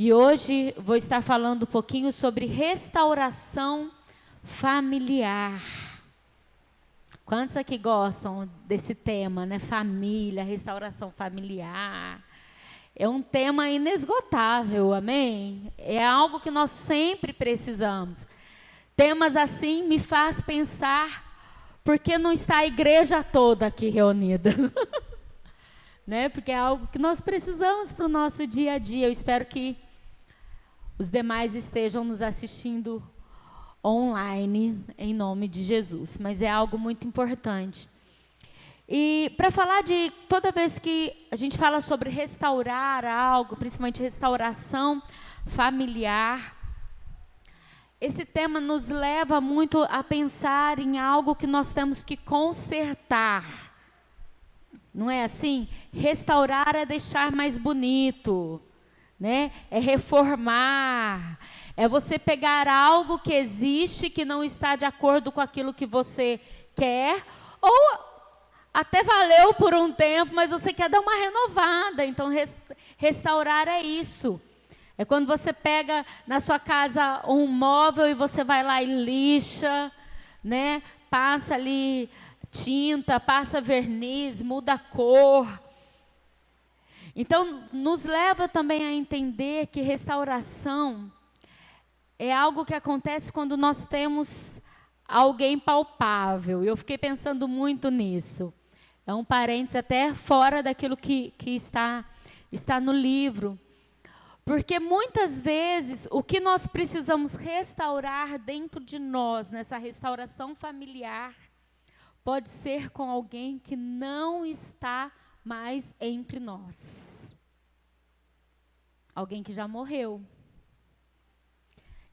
E hoje vou estar falando um pouquinho sobre restauração familiar. Quantos aqui gostam desse tema, né? Família, restauração familiar. É um tema inesgotável, amém? É algo que nós sempre precisamos. Temas assim me faz pensar, por que não está a igreja toda aqui reunida? Né? Porque é algo que nós precisamos para o nosso dia a dia. Eu espero que os demais estejam nos assistindo online, em nome de Jesus. Mas é algo muito importante. E para falar de, toda vez que a gente fala sobre restaurar algo, principalmente restauração familiar, esse tema nos leva muito a pensar em algo que nós temos que consertar. Não é assim? Restaurar é deixar mais bonito, né? É reformar, é você pegar algo que existe, que não está de acordo com aquilo que você quer, ou até valeu por um tempo, mas você quer dar uma renovada. Então, restaurar é isso. É quando você pega na sua casa um móvel e você vai lá e lixa, né? Passa ali tinta, passa verniz, muda a cor. Então, nos leva também a entender que restauração é algo que acontece quando nós temos alguém palpável. Eu fiquei pensando muito nisso. É um parênteses até fora daquilo que está no livro. Porque muitas vezes o que nós precisamos restaurar dentro de nós, nessa restauração familiar, pode ser com alguém que não está mais entre nós. Alguém que já morreu.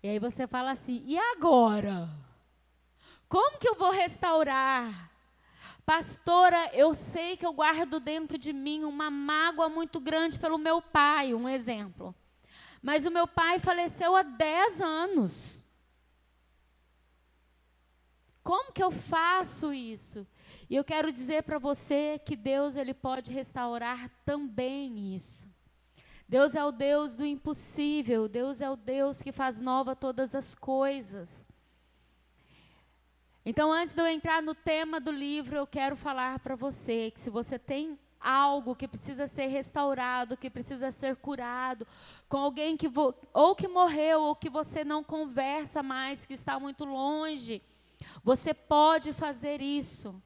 E aí você fala assim, e agora? Como que eu vou restaurar? Pastora, eu sei que eu guardo dentro de mim uma mágoa muito grande pelo meu pai, um exemplo. Mas o meu pai faleceu há 10 anos. Como que eu faço isso? E eu quero dizer para você que Deus, Ele pode restaurar também isso. Deus é o Deus do impossível. Deus é o Deus que faz nova todas as coisas. Então, antes de eu entrar no tema do livro, eu quero falar para você que se você tem algo que precisa ser restaurado, que precisa ser curado, com alguém que ou que morreu, ou que você não conversa mais, que está muito longe, você pode fazer isso.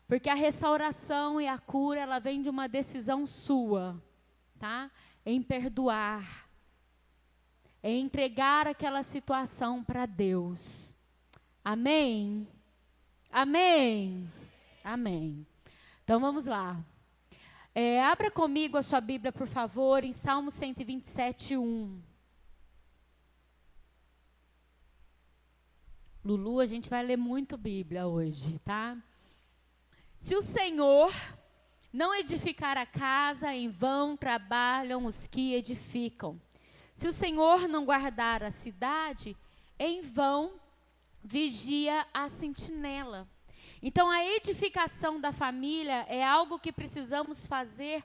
Porque a restauração e a cura, ela vem de uma decisão sua, tá? Em perdoar, em entregar aquela situação para Deus. Amém? Amém? Amém. Então vamos lá. Abra comigo a sua Bíblia, por favor, em Salmo 127, 1. Lulu, a gente vai ler muito Bíblia hoje, tá? Se o Senhor não edificar a casa, em vão trabalham os que edificam. Se o Senhor não guardar a cidade, em vão vigia a sentinela. Então, a edificação da família é algo que precisamos fazer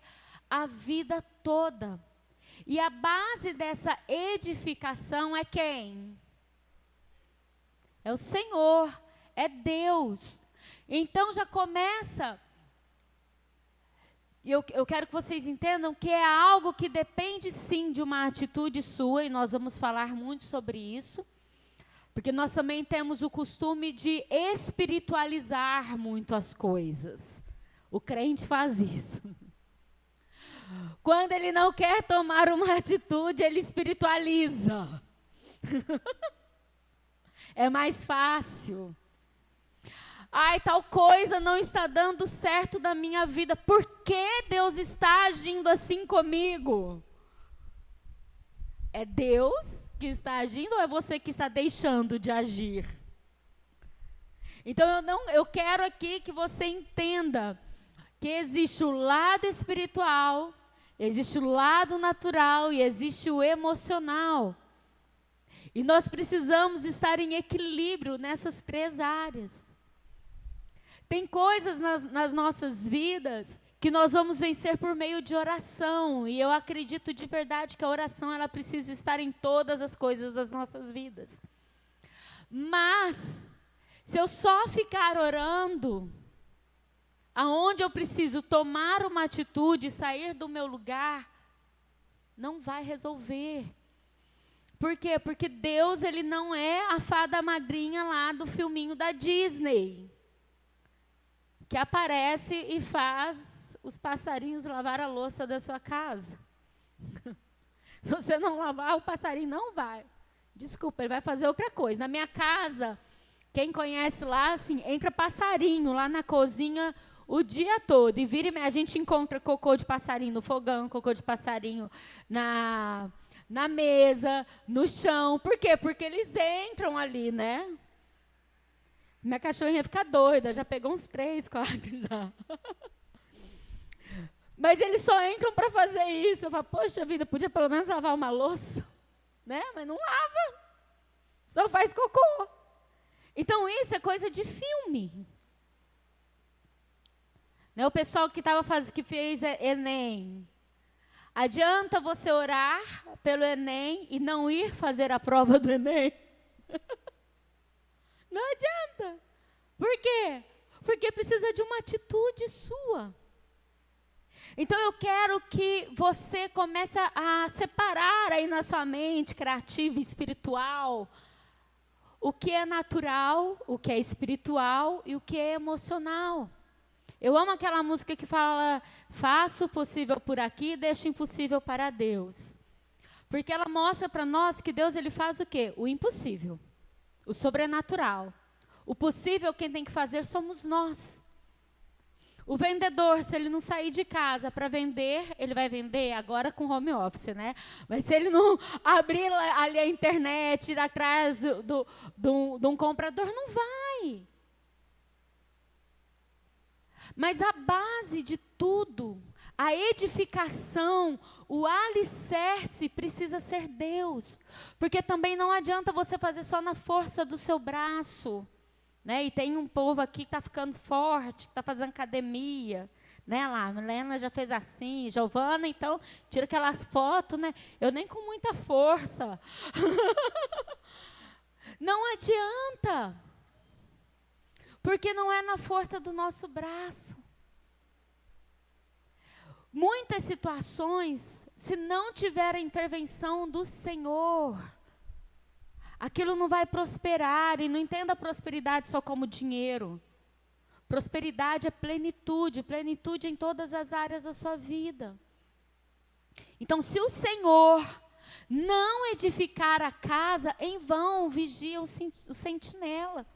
a vida toda. E a base dessa edificação é quem? É o Senhor, é Deus. Então, já começa. E eu quero que vocês entendam que é algo que depende sim de uma atitude sua, e nós vamos falar muito sobre isso. Porque nós também temos o costume de espiritualizar muito as coisas. O crente faz isso. Quando ele não quer tomar uma atitude, ele espiritualiza. É mais fácil. Ai, tal coisa não está dando certo na minha vida. Por que Deus está agindo assim comigo? É Deus que está agindo ou é você que está deixando de agir? Então eu quero aqui que você entenda que existe o lado espiritual, existe o lado natural e existe o emocional. E nós precisamos estar em equilíbrio nessas 3 áreas. Tem coisas nas nossas vidas que nós vamos vencer por meio de oração. E eu acredito de verdade que a oração ela precisa estar em todas as coisas das nossas vidas. Mas, se eu só ficar orando, aonde eu preciso tomar uma atitude, sair do meu lugar, não vai resolver. Por quê? Porque Deus, ele não é a fada madrinha lá do filminho da Disney, que aparece e faz os passarinhos lavar a louça da sua casa. Se você não lavar, o passarinho não vai. Desculpa, ele vai fazer outra coisa. Na minha casa, quem conhece lá, assim, entra passarinho lá na cozinha o dia todo. E vira e meia, a gente encontra cocô de passarinho no fogão, cocô de passarinho na mesa, no chão. Por quê? Porque eles entram ali, né? Minha cachorrinha fica doida, já pegou uns 3, 4 já. Mas eles só entram para fazer isso. Eu falo, poxa vida, podia pelo menos lavar uma louça, né? Mas não lava, só faz cocô. Então isso é coisa de filme. Né? O pessoal que fez Enem, adianta você orar pelo Enem e não ir fazer a prova do Enem? Não adianta. Por quê? Porque precisa de uma atitude sua. Então eu quero que você comece a separar aí na sua mente criativa e espiritual o que é natural, o que é espiritual e o que é emocional. Eu amo aquela música que fala, faça o possível por aqui, deixa o impossível para Deus. Porque ela mostra para nós que Deus ele faz o quê? O impossível, o sobrenatural. O possível quem tem que fazer somos nós. O vendedor, se ele não sair de casa para vender, ele vai vender agora com home office, né? Mas se ele não abrir ali a internet, ir atrás de um comprador, não vai. Mas a base de tudo, a edificação, o alicerce precisa ser Deus. Porque também não adianta você fazer só na força do seu braço. Né? E tem um povo aqui que está ficando forte, que está fazendo academia. Né? Lá, a Milena já fez assim, Giovana, então, tira aquelas fotos, né? Eu nem com muita força. Não adianta. Porque não é na força do nosso braço. Muitas situações, se não tiver a intervenção do Senhor, aquilo não vai prosperar. E não entenda a prosperidade só como dinheiro. Prosperidade é plenitude, plenitude em todas as áreas da sua vida. Então, se o Senhor não edificar a casa, em vão vigia o sentinela.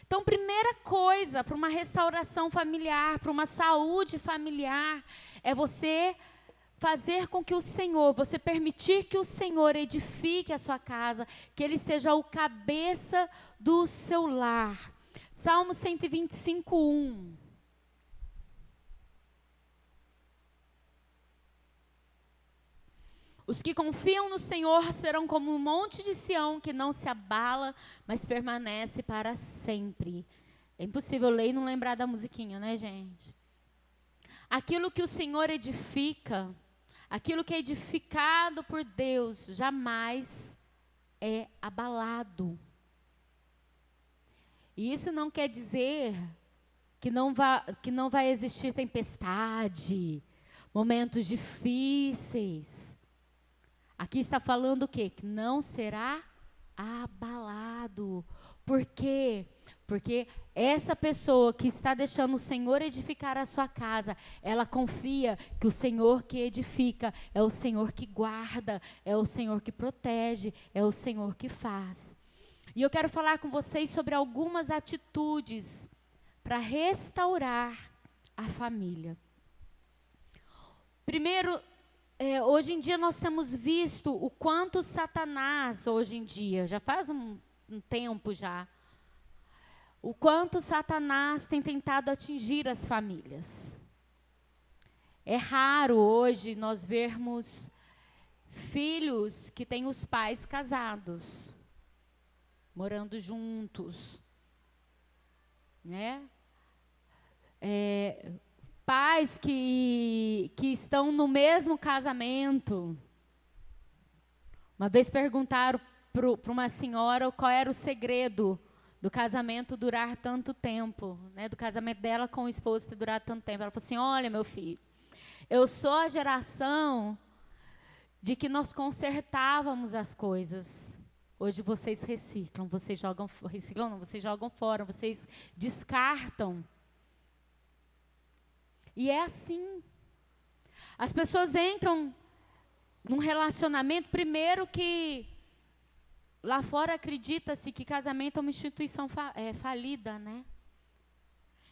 Então, primeira coisa para uma restauração familiar, para uma saúde familiar, é você fazer com que o Senhor, você permitir que o Senhor edifique a sua casa, que Ele seja o cabeça do seu lar. Salmo 125, 1. Os que confiam no Senhor serão como um monte de Sião que não se abala, mas permanece para sempre. É impossível ler e não lembrar da musiquinha, né, gente? Aquilo que o Senhor edifica, aquilo que é edificado por Deus, jamais é abalado. E isso não quer dizer que não vai existir tempestade, momentos difíceis. Aqui está falando o quê? Que não será abalado. Por quê? Porque essa pessoa que está deixando o Senhor edificar a sua casa, ela confia que o Senhor que edifica é o Senhor que guarda, é o Senhor que protege, é o Senhor que faz. E eu quero falar com vocês sobre algumas atitudes para restaurar a família. Primeiro, hoje em dia nós temos visto o quanto Satanás, hoje em dia, já faz um tempo já, o quanto Satanás tem tentado atingir as famílias. É raro hoje nós vermos filhos que têm os pais casados, morando juntos, né? Pais que estão no mesmo casamento. Uma vez perguntaram para uma senhora qual era o segredo do casamento durar tanto tempo, né? Do casamento dela com o esposo ter durado tanto tempo. Ela falou assim: olha, meu filho, eu sou a geração de que nós consertávamos as coisas. Hoje vocês reciclam, vocês jogam fora, vocês descartam. E é assim. As pessoas entram num relacionamento, primeiro que lá fora acredita-se que casamento é uma instituição falida, né?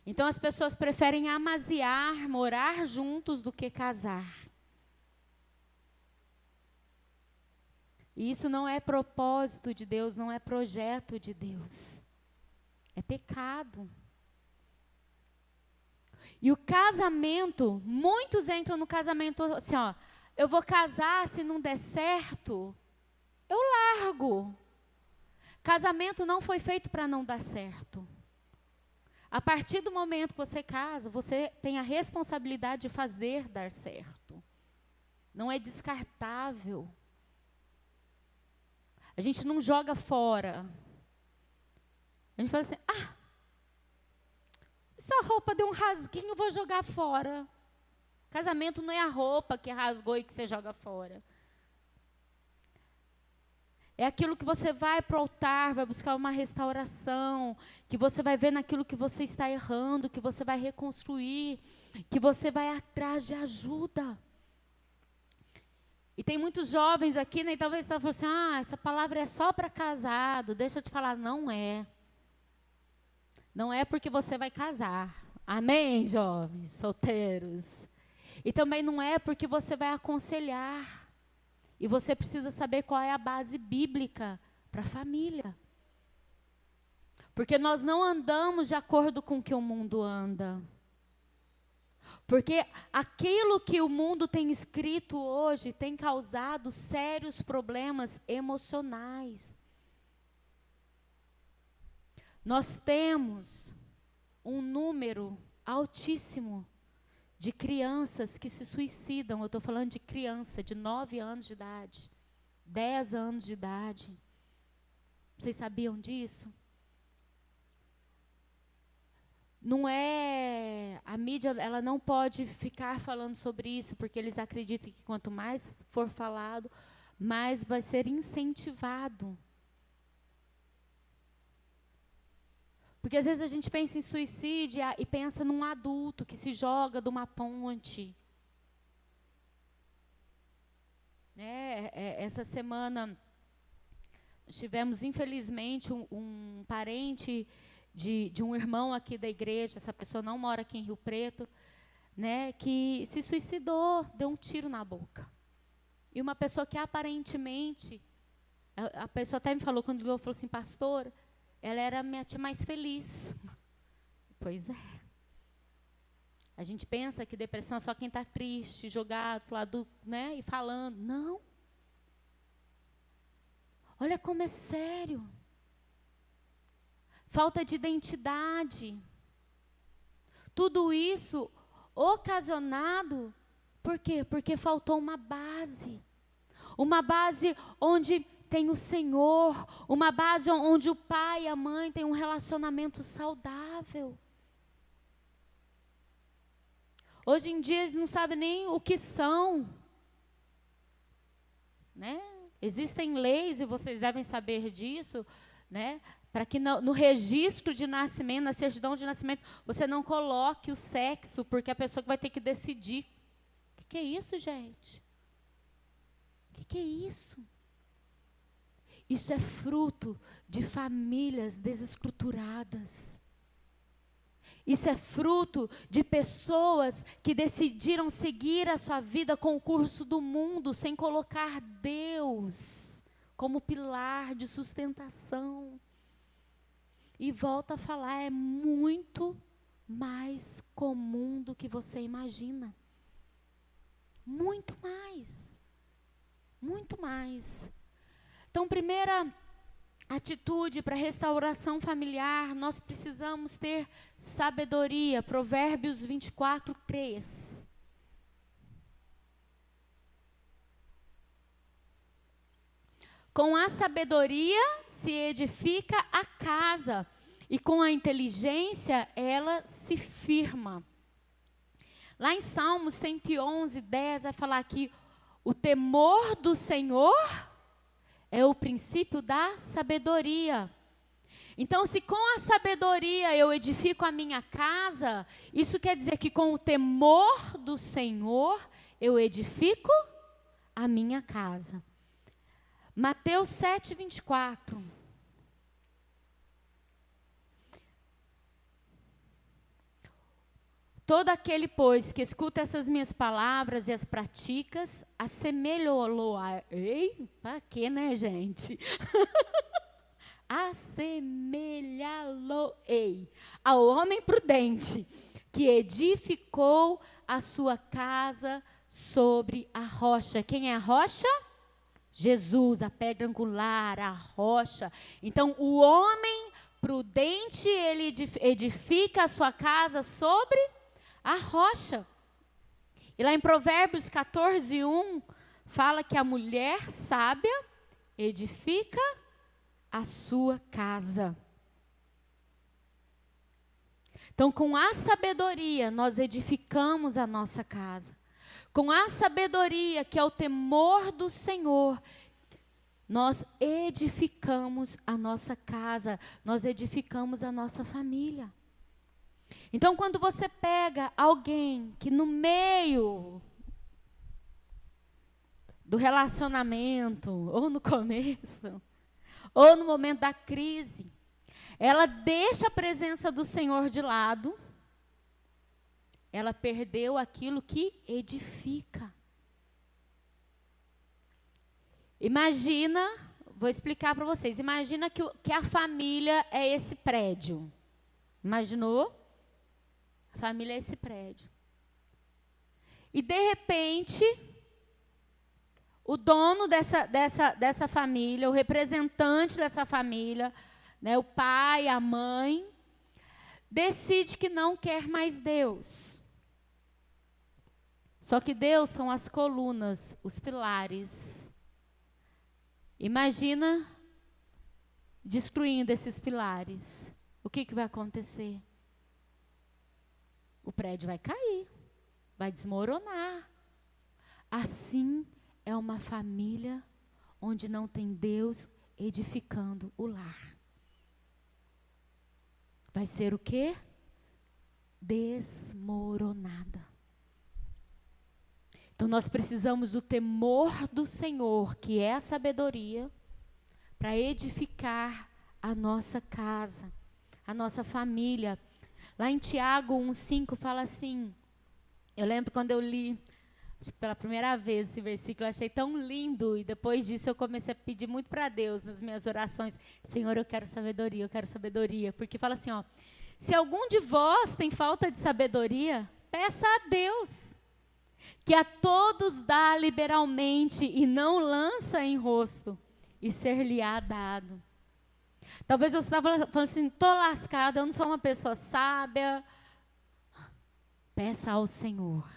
Então as pessoas preferem amaziar, morar juntos do que casar. E isso não é propósito de Deus, não é projeto de Deus. É pecado. E o casamento, muitos entram no casamento assim, ó, eu vou casar, se não der certo, eu largo. Casamento não foi feito para não dar certo. A partir do momento que você casa, você tem a responsabilidade de fazer dar certo. Não é descartável. A gente não joga fora. A gente fala assim, essa roupa deu um rasguinho, eu vou jogar fora. Casamento não é a roupa que rasgou e que você joga fora. É aquilo que você vai para o altar, vai buscar uma restauração, que você vai ver naquilo que você está errando, que você vai reconstruir, que você vai atrás de ajuda. E tem muitos jovens aqui, né, e talvez você fale assim, essa palavra é só para casado. Deixa eu te falar, não é. Não é porque você vai casar. Amém, jovens, solteiros? E também não é porque você vai aconselhar. E você precisa saber qual é a base bíblica para a família. Porque nós não andamos de acordo com o que o mundo anda. Porque aquilo que o mundo tem escrito hoje tem causado sérios problemas emocionais. Nós temos um número altíssimo de crianças que se suicidam. Eu estou falando de criança de 9 anos de idade, 10 anos de idade. Vocês sabiam disso? Não é, a mídia, ela não pode ficar falando sobre isso, porque eles acreditam que quanto mais for falado, mais vai ser incentivado. Porque às vezes a gente pensa em suicídio e pensa num adulto que se joga de uma ponte. Essa semana tivemos, infelizmente, um parente de um irmão aqui da igreja, essa pessoa não mora aqui em Rio Preto, né, que se suicidou, deu um tiro na boca. E uma pessoa que aparentemente, a pessoa até me falou, quando ligou, falou assim, pastor, ela era a minha tia mais feliz. Pois é. A gente pensa que depressão é só quem está triste, jogado para o lado, né, e falando. Não. Olha como é sério. Falta de identidade. Tudo isso ocasionado, por quê? Porque faltou uma base. Uma base onde tem o Senhor, uma base onde o pai e a mãe têm um relacionamento saudável. Hoje em dia eles não sabem nem o que são, né? Existem leis, e vocês devem saber disso, né? Para que no registro de nascimento, na certidão de nascimento, você não coloque o sexo, porque a pessoa que vai ter que decidir. O que é isso, gente? O que é isso? Isso é fruto de famílias desestruturadas. Isso é fruto de pessoas que decidiram seguir a sua vida com o curso do mundo, sem colocar Deus como pilar de sustentação. E volto a falar, é muito mais comum do que você imagina. Muito mais. Muito mais. Então, primeira atitude para restauração familiar, nós precisamos ter sabedoria. Provérbios 24, 3. Com a sabedoria se edifica a casa, e com a inteligência ela se firma. Lá em Salmos 111, 10, vai falar que o temor do Senhor é o princípio da sabedoria. Então, se com a sabedoria eu edifico a minha casa, isso quer dizer que com o temor do Senhor eu edifico a minha casa. Mateus 7, 24. Todo aquele, pois, que escuta essas minhas palavras e as praticas, assemelhou-lo a... Ei, para quê, né, gente? Assemelhá-lo-ei ao homem prudente, que edificou a sua casa sobre a rocha. Quem é a rocha? Jesus, a pedra angular, a rocha. Então, o homem prudente, ele edifica a sua casa sobre a rocha. E lá em Provérbios 14, 1, fala que a mulher sábia edifica a sua casa. Então, com a sabedoria, nós edificamos a nossa casa. Com a sabedoria, que é o temor do Senhor, nós edificamos a nossa casa, nós edificamos a nossa família. Então, quando você pega alguém que no meio do relacionamento, ou no começo, ou no momento da crise, ela deixa a presença do Senhor de lado, ela perdeu aquilo que edifica. Imagina, vou explicar para vocês, imagina que a família é esse prédio. Imaginou? A família é esse prédio. E de repente, o dono dessa família, o representante dessa família, né, o pai, a mãe, decide que não quer mais Deus. Só que Deus são as colunas, os pilares. Imagina destruindo esses pilares. O que vai acontecer? O prédio vai cair, vai desmoronar. Assim é uma família onde não tem Deus edificando o lar. Vai ser o quê? Desmoronada. Então, nós precisamos do temor do Senhor, que é a sabedoria, para edificar a nossa casa, a nossa família. Lá em Tiago 1,5 fala assim, eu lembro quando eu li, acho que pela primeira vez esse versículo, eu achei tão lindo, e depois disso eu comecei a pedir muito para Deus, nas minhas orações, Senhor, eu quero sabedoria, porque fala assim, ó, se algum de vós tem falta de sabedoria, peça a Deus, que a todos dá liberalmente e não lança em rosto, e ser-lhe-á dado. Talvez você estava falando assim, estou lascada, eu não sou uma pessoa sábia. Peça ao Senhor,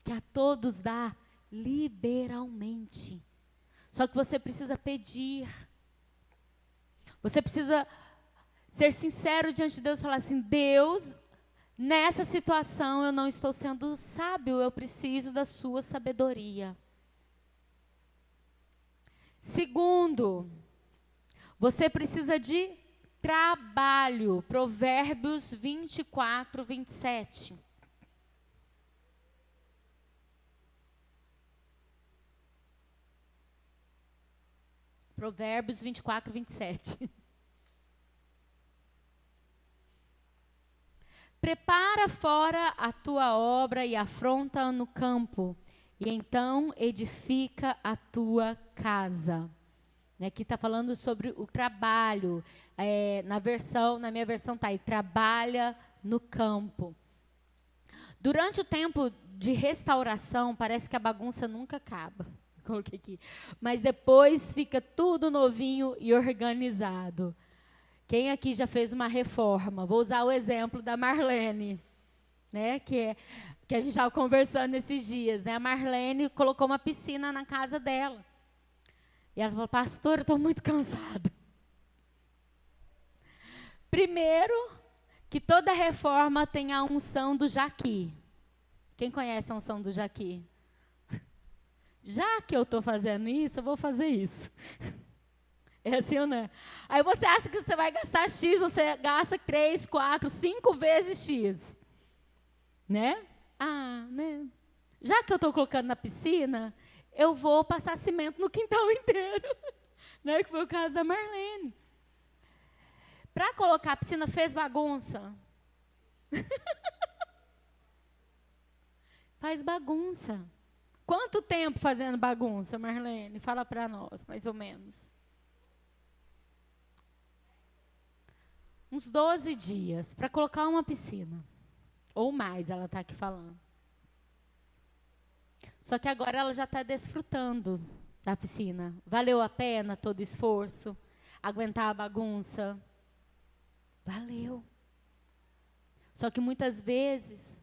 que a todos dá liberalmente. Só que você precisa pedir. Você precisa ser sincero diante de Deus e falar assim, Deus, nessa situação eu não estou sendo sábio, eu preciso da sua sabedoria. Segundo, você precisa de trabalho. Provérbios 24, 27. Provérbios 24, 27. Prepara fora a tua obra e afronta no campo, e então edifica a tua casa. Aqui está falando sobre o trabalho. Na minha versão está aí, trabalha no campo. Durante o tempo de restauração, parece que a bagunça nunca acaba. Coloquei aqui. Mas depois fica tudo novinho e organizado. Quem aqui já fez uma reforma? Vou usar o exemplo da Marlene, né? Que a gente estava conversando esses dias, né? A Marlene colocou uma piscina na casa dela. E ela falou, pastor, eu estou muito cansada. Primeiro, que toda reforma tem a unção do Jaqui. Quem conhece a unção do Jaqui? Já que eu estou fazendo isso, eu vou fazer isso. É assim ou não é? Aí você acha que você vai gastar X, você gasta 3, 4, 5 vezes X. Né? Né? Já que eu estou colocando na piscina, eu vou passar cimento no quintal inteiro. Né? Que foi o caso da Marlene. Para colocar a piscina, fez bagunça. Faz bagunça. Quanto tempo fazendo bagunça, Marlene? Fala para nós, mais ou menos. Uns 12 dias para colocar uma piscina. Ou mais, ela está aqui falando. Só que agora ela já está desfrutando da piscina. Valeu a pena todo o esforço? Aguentar a bagunça? Valeu. Só que muitas vezes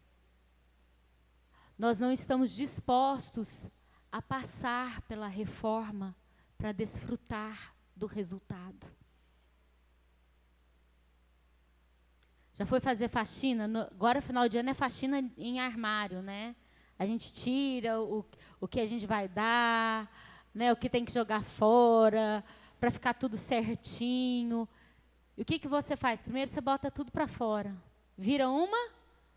nós não estamos dispostos a passar pela reforma para desfrutar do resultado. Já foi fazer faxina? Agora, final de ano, é faxina em armário, né? A gente tira o que a gente vai dar, né? O que tem que jogar fora, para ficar tudo certinho. E o que você faz? Primeiro você bota tudo para fora. Vira uma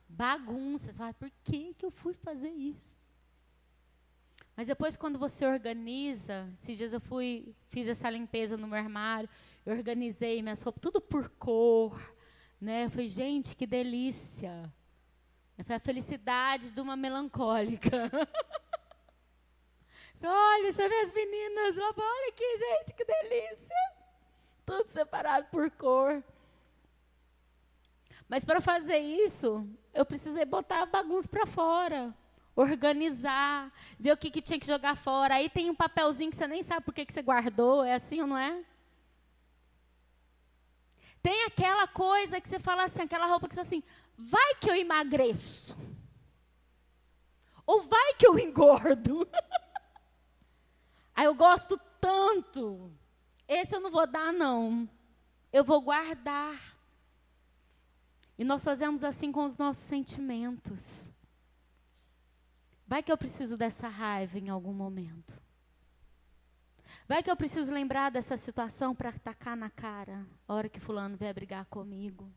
bagunça. Você fala, por que eu fui fazer isso? Mas depois, quando você organiza, esses dias eu fiz essa limpeza no meu armário, eu organizei minhas roupas, tudo por cor, né? Eu falei, gente, que delícia. Foi a felicidade de uma melancólica. Olha, deixa eu ver as meninas. Olha aqui, gente, que delícia. Tudo separado por cor. Mas para fazer isso, eu precisei botar a bagunça para fora. Organizar, ver o que tinha que jogar fora. Aí tem um papelzinho que você nem sabe por que você guardou. É assim ou não é? Tem aquela coisa que você fala assim, aquela roupa que você fala assim, vai que eu emagreço. Ou vai que eu engordo. Aí eu gosto tanto. Esse eu não vou dar, não. Eu vou guardar. E nós fazemos assim com os nossos sentimentos. Vai que eu preciso dessa raiva em algum momento. Vai que eu preciso lembrar dessa situação para tacar na cara, a hora que fulano vier brigar comigo.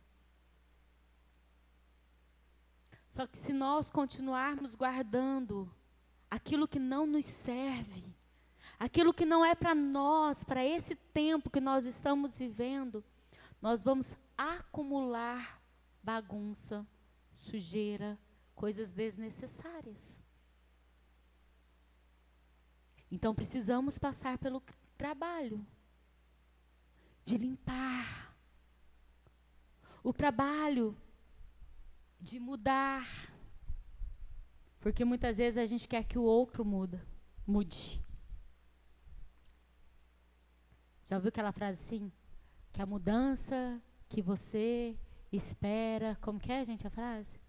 Só que se nós continuarmos guardando aquilo que não nos serve, aquilo que não é para nós, para esse tempo que nós estamos vivendo, nós vamos acumular bagunça, sujeira, coisas desnecessárias. Então precisamos passar pelo trabalho de limpar, o trabalho de mudar, porque muitas vezes a gente quer que o outro mude. Já ouviu aquela frase assim? Que a mudança que você espera, como que é, gente, a frase?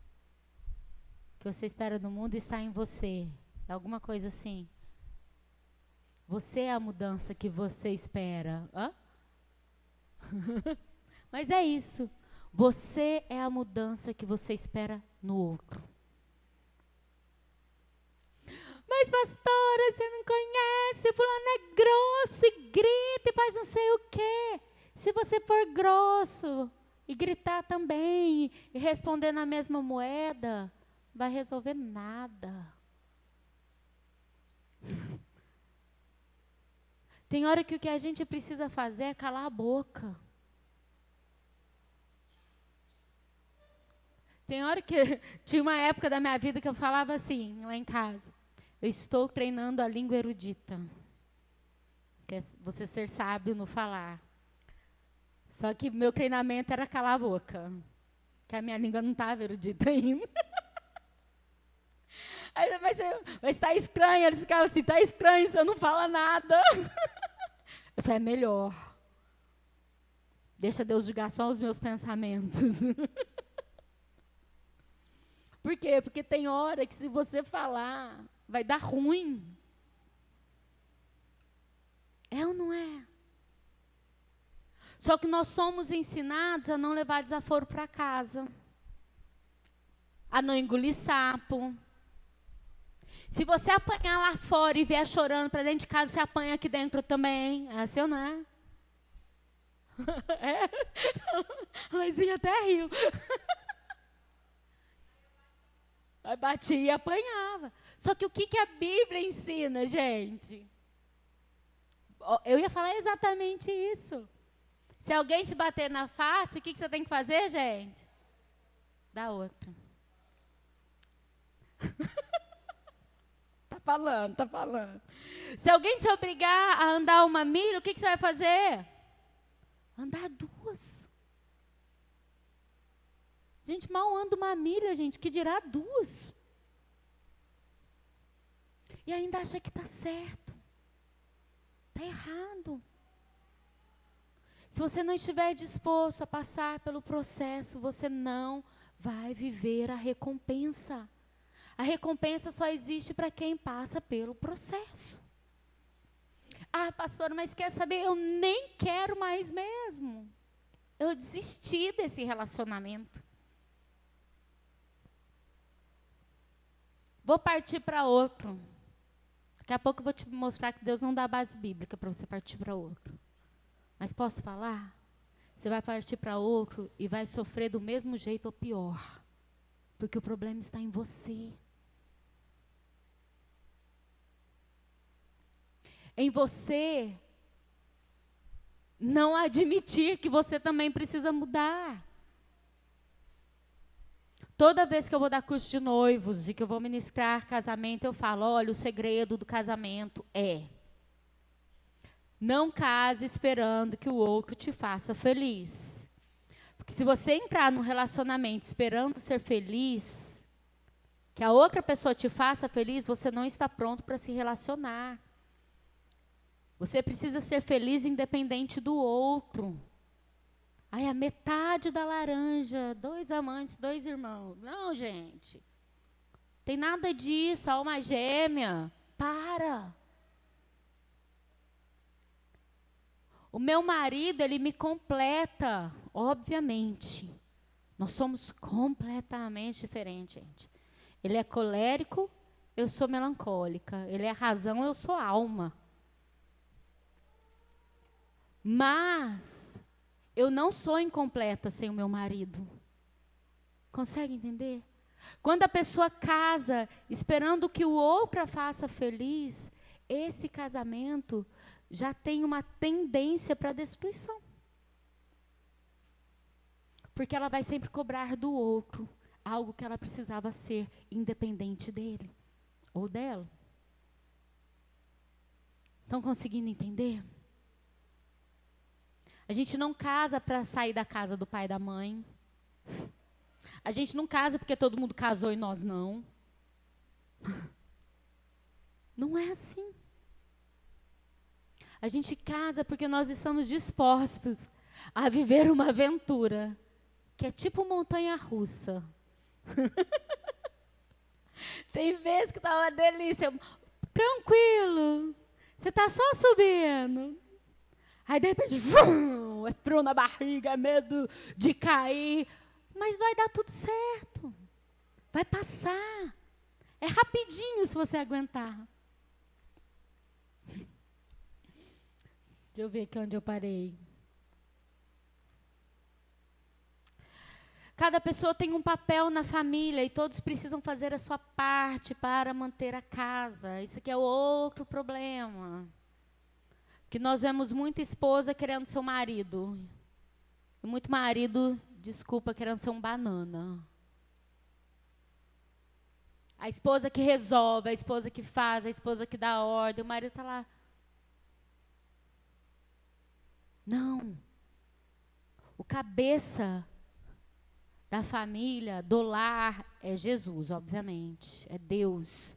Que você espera no mundo está em você. Alguma coisa assim. Você é a mudança que você espera. Hã? Mas é isso. Você é a mudança que você espera no outro. Mas pastora, você não conhece, fulano é grosso e grita e faz não sei o quê. Se você for grosso e gritar também e responder na mesma moeda, não vai resolver nada. Tem hora que o que a gente precisa fazer é calar a boca. Tem hora que... Tinha uma época da minha vida que eu falava assim, lá em casa. Eu estou treinando a língua erudita. Que é você ser sábio no falar. Só que meu treinamento era calar a boca. Que a minha língua não estava erudita ainda. Aí, mas tá estranho. Eles ficavam assim, tá estranho, você não fala nada. Eu falei, é melhor. Deixa Deus julgar só os meus pensamentos. Por quê? Porque tem hora que se você falar, vai dar ruim. É ou não é? Só que nós somos ensinados a não levar desaforo para casa. A não engolir sapo. Se você apanhar lá fora e vier chorando para dentro de casa, você apanha aqui dentro também. É assim ou não é? É? A Luizinha até riu. Aí batia e apanhava. Só que o que a Bíblia ensina, gente? Eu ia falar exatamente isso. Se alguém te bater na face, o que você tem que fazer, gente? Dá outro. Tá falando, tá falando. Se alguém te obrigar a andar 1 milha, o que você vai fazer? Andar 2. Gente, mal anda 1 milha, gente, que dirá 2. E ainda acha que está certo. Está errado. Se você não estiver disposto a passar pelo processo, você não vai viver a recompensa. A recompensa só existe para quem passa pelo processo. Ah, pastor, mas quer saber? Eu nem quero mais mesmo. Eu desisti desse relacionamento. Vou partir para outro. Daqui a pouco eu vou te mostrar que Deus não dá base bíblica para você partir para outro. Mas posso falar? Você vai partir para outro e vai sofrer do mesmo jeito ou pior. Porque o problema está em você. Em você não admitir que você também precisa mudar. Toda vez que eu vou dar curso de noivos e que eu vou ministrar casamento, eu falo, olha, o segredo do casamento é: não case esperando que o outro te faça feliz. Porque se você entrar num relacionamento esperando ser feliz, que a outra pessoa te faça feliz, você não está pronto para se relacionar. Você precisa ser feliz independente do outro. Ai, a metade da laranja, 2 amantes, 2 irmãos. Não, gente. Tem nada disso, alma gêmea. Para. O meu marido, ele me completa, obviamente. Nós somos completamente diferentes, gente. Ele é colérico, eu sou melancólica. Ele é razão, eu sou alma. Mas eu não sou incompleta sem o meu marido. Consegue entender? Quando a pessoa casa esperando que o outro a faça feliz, esse casamento já tem uma tendência para destruição. Porque ela vai sempre cobrar do outro algo que ela precisava ser independente dele ou dela. Estão conseguindo entender? A gente não casa para sair da casa do pai e da mãe. A gente não casa porque todo mundo casou e nós não. Não é assim. A gente casa porque nós estamos dispostos a viver uma aventura que é tipo montanha-russa. Tem vezes que tá uma delícia, tranquilo, você tá só subindo. Aí, de repente, vum, é frio na barriga, é medo de cair. Mas vai dar tudo certo. Vai passar. É rapidinho se você aguentar. Deixa eu ver aqui onde eu parei. Cada pessoa tem um papel na família e todos precisam fazer a sua parte para manter a casa. Isso aqui é outro problema. Que nós vemos muita esposa querendo ser um marido. E muito marido, desculpa, querendo ser um banana. A esposa que resolve, a esposa que faz, a esposa que dá ordem, o marido está lá. Não. O cabeça da família, do lar, é Jesus, obviamente, é Deus.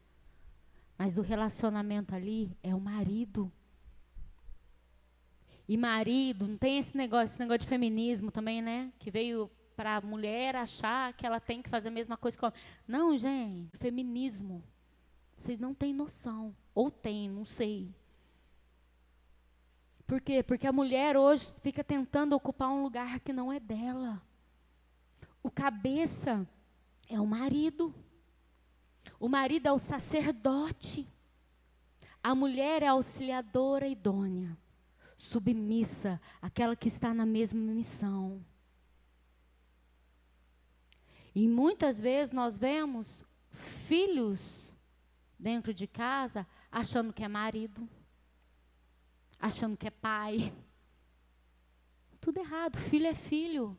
Mas o relacionamento ali é o marido. E marido, não tem esse negócio de feminismo também, né? Que veio para a mulher achar que ela tem que fazer a mesma coisa que o homem. Não, gente, feminismo. Vocês não têm noção. Ou têm, não sei. Por quê? Porque a mulher hoje fica tentando ocupar um lugar que não é dela. O cabeça é o marido. O marido é o sacerdote. A mulher é a auxiliadora idônea, submissa, aquela que está na mesma missão. E muitas vezes nós vemos filhos dentro de casa achando que é marido, achando que é pai. Tudo errado. Filho é filho,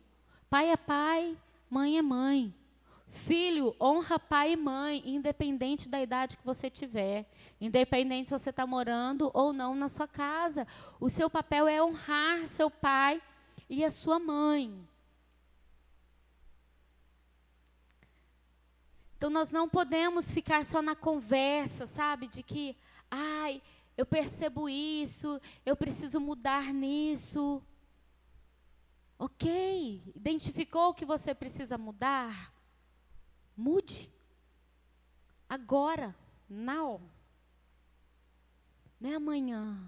pai é pai, mãe é mãe. Filho honra pai e mãe, independente da idade que você tiver, independente se você está morando ou não na sua casa. O seu papel é honrar seu pai e a sua mãe. Então nós não podemos ficar só na conversa, sabe, de que, ai, eu percebo isso, eu preciso mudar nisso. Ok, identificou que você precisa mudar? Mude. Agora, now. Não é amanhã,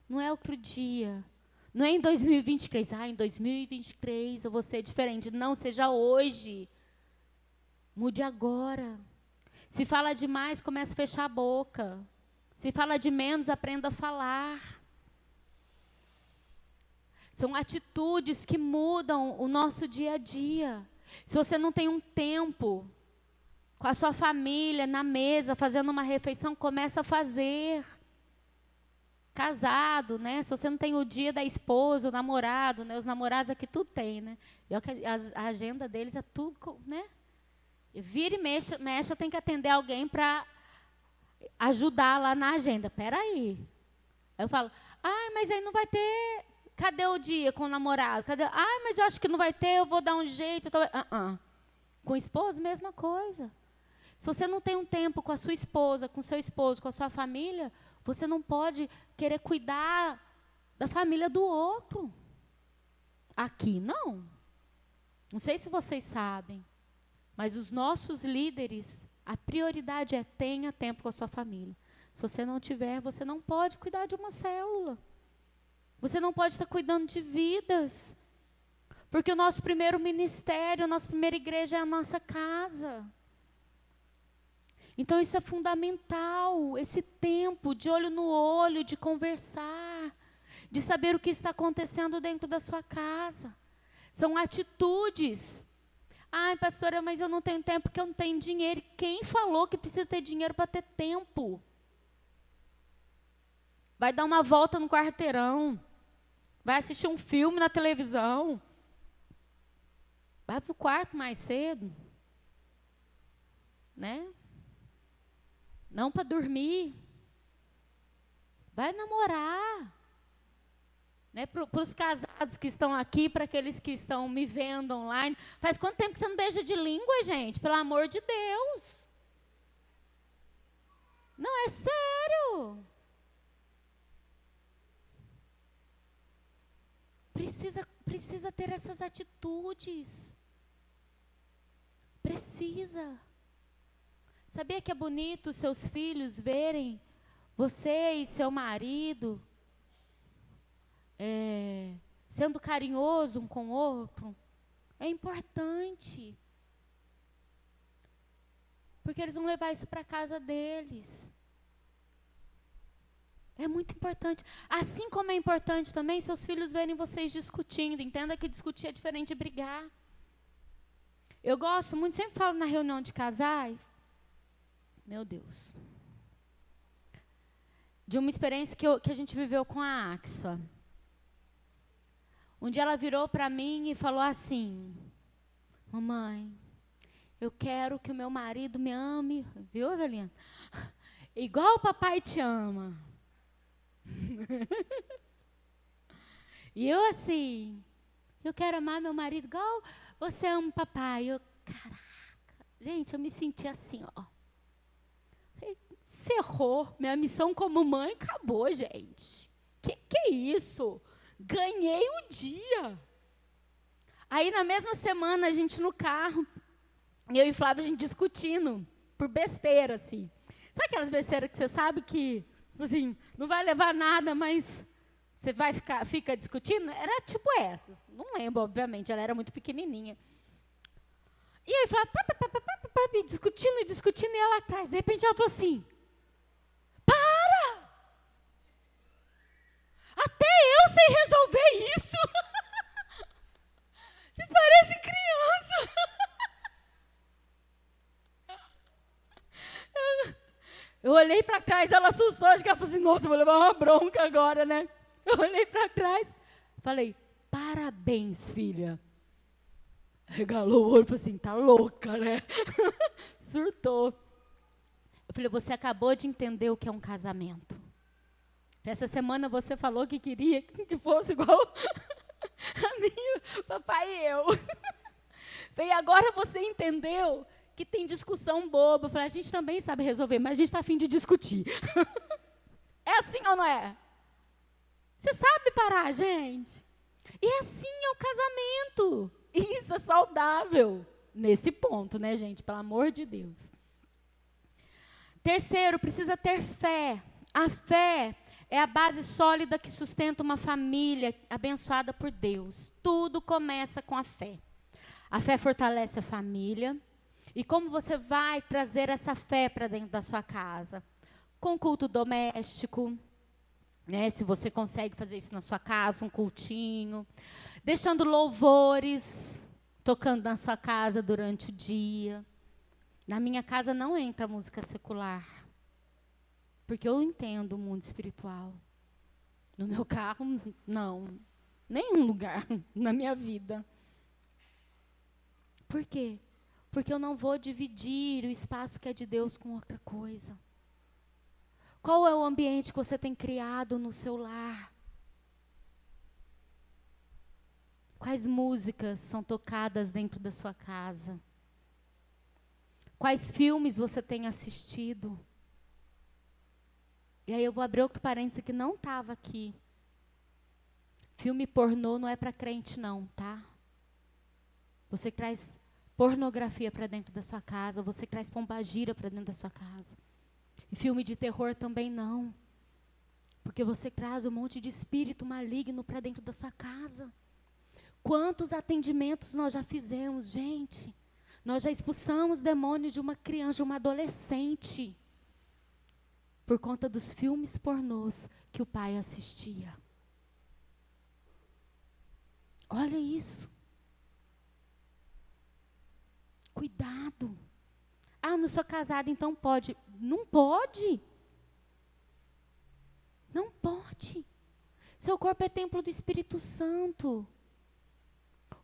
não é outro dia, não é em 2023. Em 2023 eu vou ser diferente. Não, seja hoje. Mude agora. Se fala demais, comece a fechar a boca. Se fala de menos, aprenda a falar. São atitudes que mudam o nosso dia a dia. Se você não tem um tempo com a sua família na mesa, fazendo uma refeição, começa a fazer. Casado, né? Se você não tem o dia da esposa, o namorado, né? Os namorados aqui tudo tem, né? A agenda deles é tudo, né? Vira e mexa, tem que atender alguém para ajudar lá na agenda. Peraí. Aí eu falo, mas aí não vai ter. Cadê o dia com o namorado? Mas eu acho que não vai ter, eu vou dar um jeito. Com o esposo, mesma coisa. Se você não tem um tempo com a sua esposa, com o seu esposo, com a sua família, você não pode querer cuidar da família do outro. Aqui, não. Não sei se vocês sabem, mas os nossos líderes, a prioridade é tenha tempo com a sua família. Se você não tiver, você não pode cuidar de uma célula. Você não pode estar cuidando de vidas. Porque o nosso primeiro ministério, a nossa primeira igreja é a nossa casa. Então isso é fundamental, esse tempo de olho no olho, de conversar, de saber o que está acontecendo dentro da sua casa. São atitudes. Pastora, mas eu não tenho tempo porque eu não tenho dinheiro. Quem falou que precisa ter dinheiro para ter tempo? Vai dar uma volta no quarteirão. Vai assistir um filme na televisão. Vai para o quarto mais cedo. Né? Não para dormir. Vai namorar. Né? Para os casados que estão aqui, para aqueles que estão me vendo online. Faz quanto tempo que você não beija de língua, gente? Pelo amor de Deus. Não, é sério. Precisa ter essas atitudes. Precisa. Sabia que é bonito seus filhos verem você e seu marido sendo carinhoso um com o outro? É importante. Porque eles vão levar isso para a casa deles. É muito importante. Assim como é importante também seus filhos verem vocês discutindo. Entenda que discutir é diferente de brigar. Eu gosto muito, sempre falo na reunião de casais, meu Deus, de uma experiência que a gente viveu com a Axa. Um dia ela virou para mim e falou assim: mamãe, eu quero que o meu marido me ame, viu, Evelina? Igual o papai te ama. E eu assim, eu quero amar meu marido igual você ama o papai? Eu, caraca, gente, eu me senti assim, ó. Encerrou, minha missão como mãe acabou, gente. Que é isso? Ganhei o dia. Aí, na mesma semana, a gente no carro, eu e Flávia, a gente discutindo, por besteira, assim. Sabe aquelas besteiras que você sabe que, assim, não vai levar nada, mas você fica discutindo? Era tipo essas. Não lembro, obviamente, ela era muito pequenininha. E aí, Flávia, discutindo, e ela atrás. De repente, ela falou assim, para! Até eu sei resolver isso! Vocês parecem criança! Eu olhei para trás, ela assustou, acho que ela falou assim, nossa, vou levar uma bronca agora, né? Eu olhei para trás, falei, parabéns, filha. Regalou o olho e falou assim, tá louca, né? Surtou. Eu falei, você acabou de entender o que é um casamento. Essa semana você falou que queria que fosse igual a mim, papai e eu. E agora você entendeu que tem discussão boba. Eu falei, a gente também sabe resolver, mas a gente está a fim de discutir. É assim ou não é? Você sabe parar, gente? E é assim é o casamento. Isso é saudável. Nesse ponto, né, gente? Pelo amor de Deus. Terceiro, precisa ter fé. A fé é a base sólida que sustenta uma família abençoada por Deus. Tudo começa com a fé. A fé fortalece a família. E como você vai trazer essa fé para dentro da sua casa? Com culto doméstico, né? Se você consegue fazer isso na sua casa, um cultinho. Deixando louvores, tocando na sua casa durante o dia. Na minha casa não entra música secular. Porque eu entendo o mundo espiritual. No meu carro, não. Nenhum lugar na minha vida. Por quê? Porque eu não vou dividir o espaço que é de Deus com outra coisa. Qual é o ambiente que você tem criado no seu lar? Quais músicas são tocadas dentro da sua casa? Quais filmes você tem assistido? E aí eu vou abrir outro parênteses que não estava aqui. Filme pornô não é para crente não, tá? Você traz pornografia para dentro da sua casa, você traz pombagira para dentro da sua casa. E filme de terror também não. Porque você traz um monte de espírito maligno para dentro da sua casa. Quantos atendimentos nós já fizemos, gente? Nós já expulsamos demônios de uma criança, de uma adolescente. Por conta dos filmes pornôs que o pai assistia. Olha isso. Cuidado. Ah, não sou casada, então pode. Não pode. Não pode. Seu corpo é templo do Espírito Santo.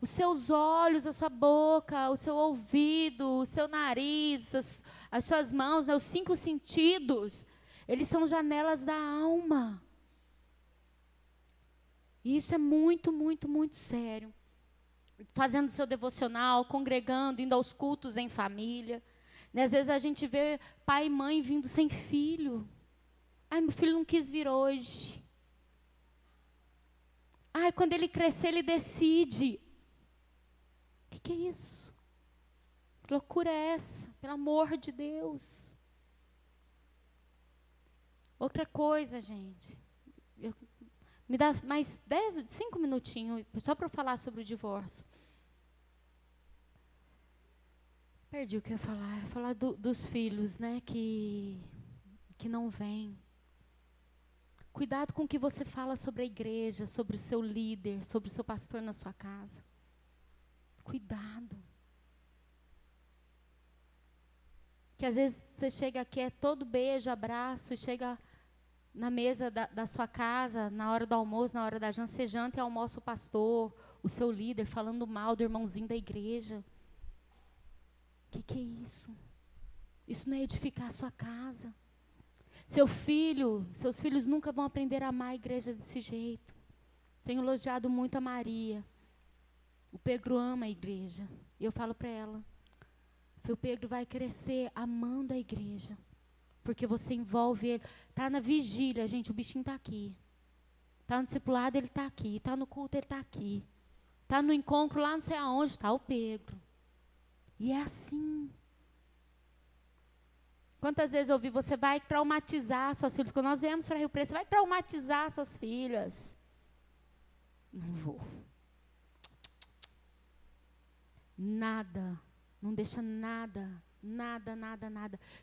Os seus olhos, a sua boca, o seu ouvido, o seu nariz, as suas mãos, né, os 5 sentidos, eles são janelas da alma. E isso é muito, muito, muito sério. Fazendo seu devocional, congregando, indo aos cultos em família. Né? Às vezes a gente vê pai e mãe vindo sem filho. Ai, meu filho não quis vir hoje. Ai, quando ele crescer, ele decide. O que é isso? Que loucura é essa? Pelo amor de Deus. Outra coisa, gente. Me dá mais 5 minutinhos, só para eu falar sobre o divórcio. Perdi o que eu ia falar. Eu ia falar dos filhos, né, que não vêm. Cuidado com o que você fala sobre a igreja, sobre o seu líder, sobre o seu pastor na sua casa. Cuidado. Que às vezes você chega aqui, é todo beijo, abraço, e chega na mesa da sua casa, na hora do almoço, na hora da janta, você janta e almoça o pastor, o seu líder, falando mal do irmãozinho da igreja. O que é isso? Isso não é edificar a sua casa. Seus filhos nunca vão aprender a amar a igreja desse jeito. Tenho elogiado muito a Maria. O Pedro ama a igreja. E eu falo para ela, o Pedro vai crescer amando a igreja. Porque você envolve ele. Está na vigília, gente, o bichinho está aqui. Está no discipulado, ele está aqui. Está no culto, ele está aqui. Está no encontro lá não sei aonde, está o Pedro. E é assim. Quantas vezes eu ouvi, você vai traumatizar suas filhas. Quando nós viemos para Rio Preto, você vai traumatizar suas filhas. Não vou. Nada, não deixa nada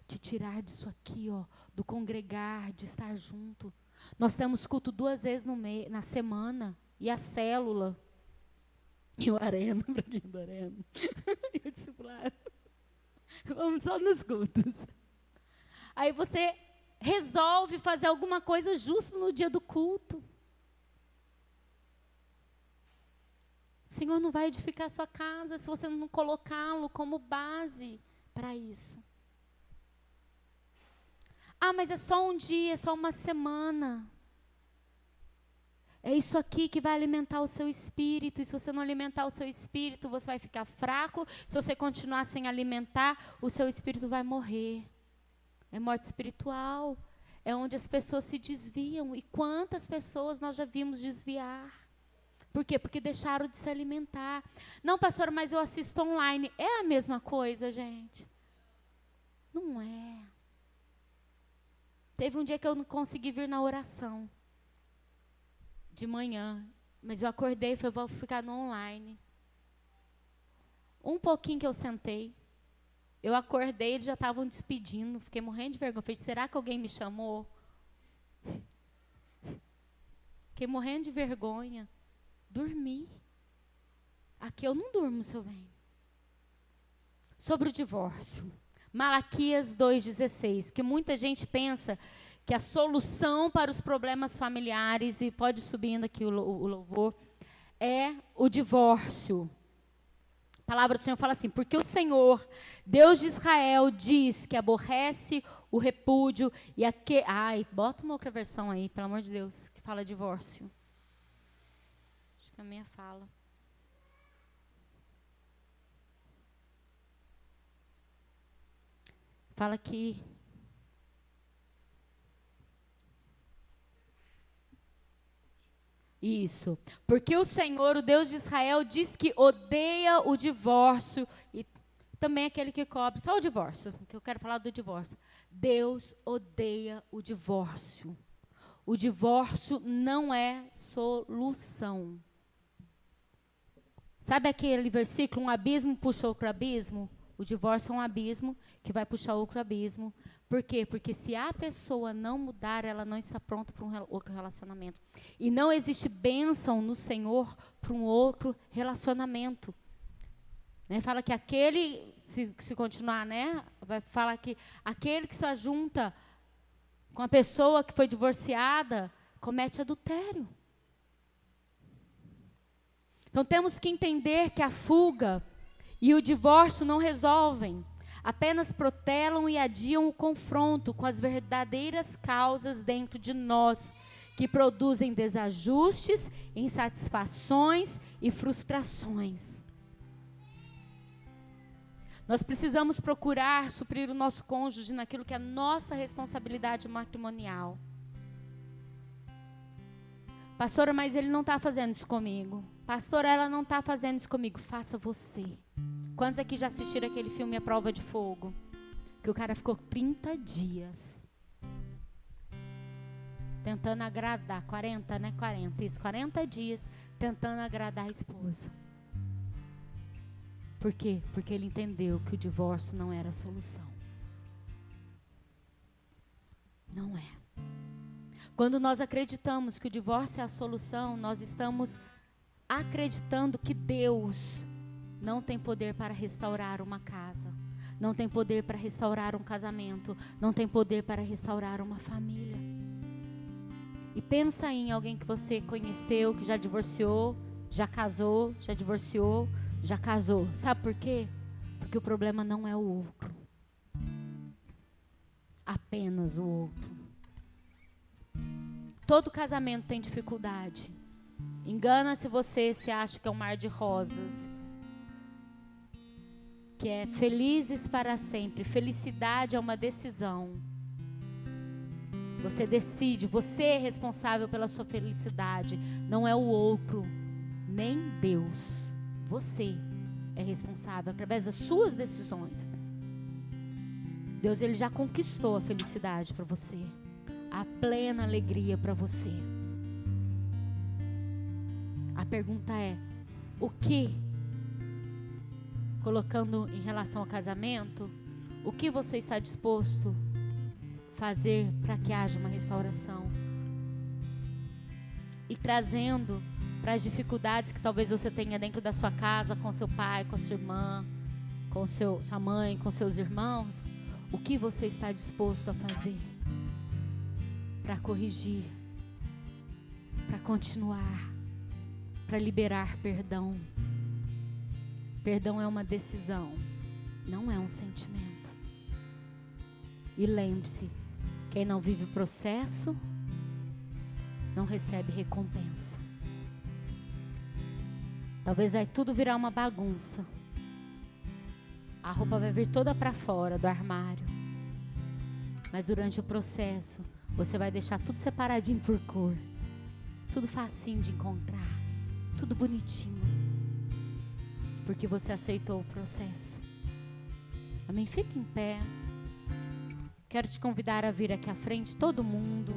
te tirar disso aqui, ó, do congregar, de estar junto. Nós temos culto 2 vezes na semana, e a célula, e o arena, para quem é do arena, e o discipulado. Vamos só nos cultos. Aí você resolve fazer alguma coisa justo no dia do culto. O Senhor não vai edificar a sua casa se você não colocá-lo como base para isso. Ah, mas é só um dia, é só uma semana. É isso aqui que vai alimentar o seu espírito. E se você não alimentar o seu espírito, você vai ficar fraco. Se você continuar sem alimentar, o seu espírito vai morrer. É morte espiritual. É onde as pessoas se desviam. E quantas pessoas nós já vimos desviar? Por quê? Porque deixaram de se alimentar. Não, pastor, mas eu assisto online. É a mesma coisa, gente? Não é. Teve um dia que eu não consegui vir na oração. De manhã. Mas eu acordei e falei, vou ficar no online. Um pouquinho que eu sentei. Eu acordei, eles já estavam despedindo. Fiquei morrendo de vergonha. Falei, será que alguém me chamou? Fiquei morrendo de vergonha. Dormi. Aqui eu não durmo, se eu venho. Sobre o divórcio. Malaquias 2,16. Porque muita gente pensa que a solução para os problemas familiares, e pode subindo aqui o louvor, é o divórcio. A palavra do Senhor fala assim, porque o Senhor, Deus de Israel, diz que aborrece o repúdio e Ai, bota uma outra versão aí, pelo amor de Deus, que fala divórcio. Acho que é a minha fala. Fala que... Isso. Porque o Senhor, o Deus de Israel, diz que odeia o divórcio e também aquele que cobre. Só o divórcio, que eu quero falar do divórcio. Deus odeia o divórcio. O divórcio não é solução. Sabe aquele versículo, um abismo puxa outro abismo? O divórcio é um abismo que vai puxar outro abismo. Por quê? Porque se a pessoa não mudar, ela não está pronta para um outro relacionamento. E não existe bênção no Senhor para um outro relacionamento. Né? Fala que aquele, se continuar, né? Vai falar que aquele que se ajunta com a pessoa que foi divorciada, comete adultério. Então temos que entender que a fuga e o divórcio não resolvem, apenas protelam e adiam o confronto com as verdadeiras causas dentro de nós, que produzem desajustes, insatisfações e frustrações. Nós precisamos procurar suprir o nosso cônjuge naquilo que é a nossa responsabilidade matrimonial. Pastora, mas ele não está fazendo isso comigo. Pastora, ela não está fazendo isso comigo. Faça você. Quantos aqui já assistiram aquele filme A Prova de Fogo? Que o cara ficou 30 dias tentando agradar. 40, né? 40. Isso, 40 dias tentando agradar a esposa. Por quê? Porque ele entendeu que o divórcio não era a solução. Não é. Quando nós acreditamos que o divórcio é a solução, nós estamos acreditando que Deus não tem poder para restaurar uma casa, não tem poder para restaurar um casamento, não tem poder para restaurar uma família. E pensa em alguém que você conheceu, que já divorciou, já casou, já divorciou, já casou. Sabe por quê? Porque o problema não é o outro, apenas o outro. Todo casamento tem dificuldade. Engana-se você se acha que é um mar de rosas, que é felizes para sempre. Felicidade é uma decisão. Você decide, você é responsável pela sua felicidade, não é o outro, nem Deus. Você é responsável através das suas decisões. Deus, ele já conquistou a felicidade para você, a plena alegria para você. A pergunta é: o que, colocando em relação ao casamento, o que você está disposto a fazer para que haja uma restauração? E trazendo para as dificuldades que talvez você tenha dentro da sua casa, com seu pai, com a sua irmã, com sua mãe, com seus irmãos, o que você está disposto a fazer para corrigir, para continuar, para liberar perdão? Perdão é uma decisão, não é um sentimento. E lembre-se, quem não vive o processo não recebe recompensa. Talvez vai tudo virar uma bagunça. A roupa vai vir toda para fora do armário. Mas durante o processo, você vai deixar tudo separadinho por cor. Tudo facinho de encontrar. Tudo bonitinho. Porque você aceitou o processo. Amém? Fique em pé. Quero te convidar a vir aqui à frente, todo mundo.